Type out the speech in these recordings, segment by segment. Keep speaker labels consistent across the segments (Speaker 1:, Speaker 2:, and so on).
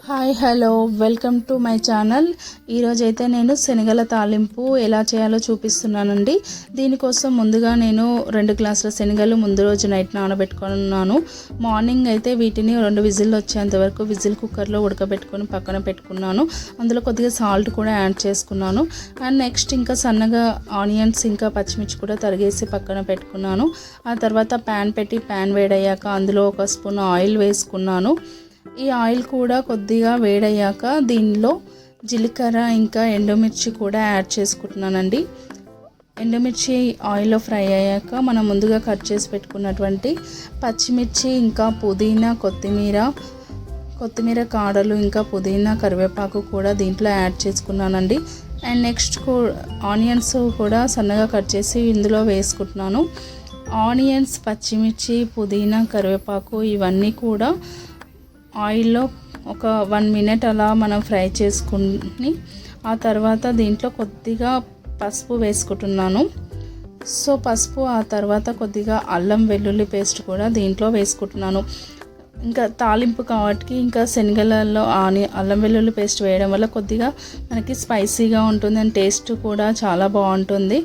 Speaker 1: Hi hello welcome to my channel. ఈరోజైతే నేను శనగల తాలింపు ఎలా చేయాలో చూపిస్తున్నానండి. దీనికోసం ముందుగా నేను 2 గ్లాసుల శనగలు ముందు రోజు నైట్ నానబెట్టుకున్నాను. మార్నింగ్ అయితే వీటిని 2 విజిల్లు వచ్చేంత వరకు విజిల్ కుక్కర్లో ఉడకబెట్టుకొని పక్కన పెట్టుకున్నాను. అందులో కొద్దిగా సాల్ట్ కూడా యాడ్ చేసుకున్నాను. అండ్ నెక్స్ట్ ఇంకా సన్నగా ఆనియన్స్ ఇంకా పచ్చిమిర్చి కూడా తరిగేసి పక్కన పెట్టుకున్నాను. ఆ తర్వాత ప్యాన్ పెట్టి ప్యాన్ వేడయ్యాక అందులో 1 స్పూన్ ఆయిల్ వేసుకున్నాను. ఈ ఆయిల్ కూడా కొద్దిగా వేడయ్యాక దీనిలో జీలకర్ర ఇంకా ఎండుమిర్చి కూడా యాడ్ చేసుకుంటున్నానండి. ఎండుమిర్చి ఆయిల్లో ఫ్రై అయ్యాక మనం ముందుగా కట్ చేసి పెట్టుకున్నటువంటి పచ్చిమిర్చి ఇంకా పుదీనా కొత్తిమీర కాడలు ఇంకా పుదీనా కరివేపాకు కూడా దీంట్లో యాడ్ చేసుకున్నానండి. అండ్ నెక్స్ట్ ఆనియన్స్ కూడా సన్నగా కట్ చేసి ఇందులో వేసుకుంటున్నాను. ఆనియన్స్, పచ్చిమిర్చి, పుదీనా, కరివేపాకు ఇవన్నీ కూడా ఆయిల్లో ఒక 1 మినిట్ అలా మనం ఫ్రై చేసుకుని ఆ తర్వాత దీంట్లో కొద్దిగా పసుపు వేసుకుంటున్నాను. సో పసుపు ఆ తర్వాత కొద్దిగా అల్లం వెల్లుల్లి పేస్ట్ కూడా దీంట్లో వేసుకుంటున్నాను. ఇంకా తాలింపు కాబట్టి ఇంకా శనగలలో అల్లం వెల్లుల్లి పేస్ట్ వేయడం వల్ల కొద్దిగా మనకి స్పైసీగా ఉంటుంది అండ్ టేస్ట్ కూడా చాలా బాగుంటుంది.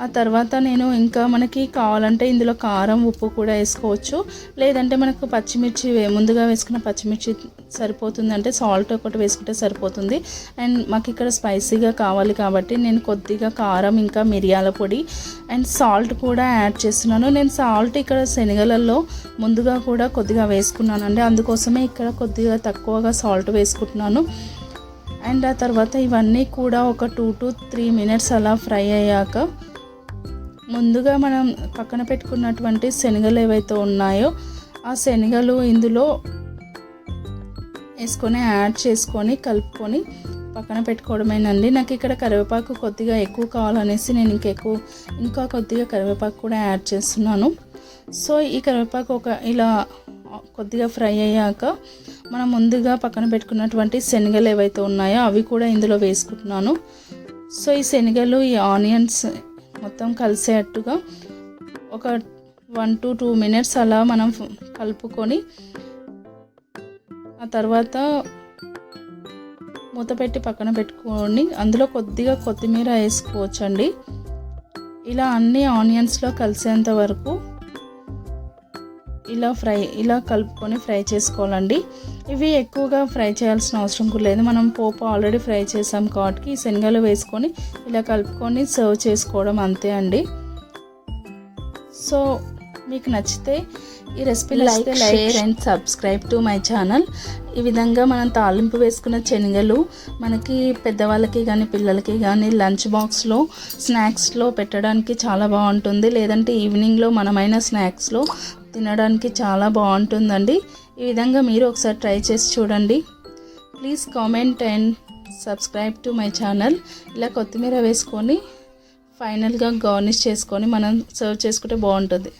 Speaker 1: ఆ తర్వాత నేను ఇంకా మనకి కావాలంటే ఇందులో కారం, ఉప్పు కూడా వేసుకోవచ్చు. లేదంటే మనకు పచ్చిమిర్చి ముందుగా వేసుకున్న పచ్చిమిర్చి సరిపోతుంది, అంటే సాల్ట్ ఒకటి వేసుకుంటే సరిపోతుంది. అండ్ మాకు ఇక్కడ స్పైసీగా కావాలి కాబట్టి నేను కొద్దిగా కారం ఇంకా మిరియాల పొడి అండ్ సాల్ట్ కూడా యాడ్ చేస్తున్నాను. నేను సాల్ట్ ఇక్కడ శనగలలో ముందుగా కూడా కొద్దిగా వేసుకున్నాను అండి, అందుకోసమే ఇక్కడ కొద్దిగా తక్కువగా సాల్ట్ వేసుకుంటున్నాను. అండ్ ఆ తర్వాత ఇవన్నీ కూడా ఒక 2 to 3 మినిట్స్ అలా ఫ్రై అయ్యాక ముందుగా మనం పక్కన పెట్టుకున్నటువంటి శనగలు ఏవైతే ఉన్నాయో ఆ శనగలు ఇందులో వేసుకొని యాడ్ చేసుకొని కలుపుకొని పక్కన పెట్టుకోవడమేనండి. నాకు ఇక్కడ కరివేపాకు కొద్దిగా ఎక్కువ కావాలనేసి నేను ఇంకా కొద్దిగా కరివేపాకు కూడా యాడ్ చేస్తున్నాను. సో ఈ కరివేపాకు ఇలా కొద్దిగా ఫ్రై అయ్యాక మనం ముందుగా పక్కన పెట్టుకున్నటువంటి శనగలు ఏవైతే ఉన్నాయో అవి కూడా ఇందులో వేసుకుంటున్నాను. సో ఈ శనగలు, ఈ ఆనియన్స్ మొత్తం కలిసేట్టుగా ఒక 1 to 2 మినిట్స్ అలా మనం కలుపుకొని ఆ తర్వాత మూత పెట్టి పక్కన పెట్టుకొని అందులో కొద్దిగా కొత్తిమీర వేసుకోవచ్చండి. ఇలా అన్ని ఆనియన్స్లో కలిసేంత వరకు ఇలా కలుపుకొని ఫ్రై చేసుకోవాలండి. ఇవి ఎక్కువగా ఫ్రై చేయాల్సిన అవసరం కూడా లేదు, మనం పోపు ఆల్రెడీ ఫ్రై చేసాం కాబట్టి ఈ శనగలు వేసుకొని ఇలా కలుపుకొని సర్వ్ చేసుకోవడం అంతే అండి. సో మీకు నచ్చితే ఈ recipe like, share and subscribe to my channel. ఈ విధంగా మనం తాలింపు వేసుకున్న శనగలు మనకి పెద్దవాళ్ళకి కానీ పిల్లలకి కానీ లంచ్ బాక్స్లో స్నాక్స్లో పెట్టడానికి చాలా బాగుంటుంది. లేదంటే ఈవినింగ్లో మనమైన స్నాక్స్లో తినడానికి చాలా బాగుంటుందండి. ఈ విధంగా మీరు ఒకసారి ట్రై చేసి చూడండి. Please comment and subscribe to my channel. ఇలా కొత్తిమీర వేసుకొని ఫైనల్గా గార్నిష్ చేసుకొని మనం సర్వ్ చేసుకుంటే బాగుంటుంది.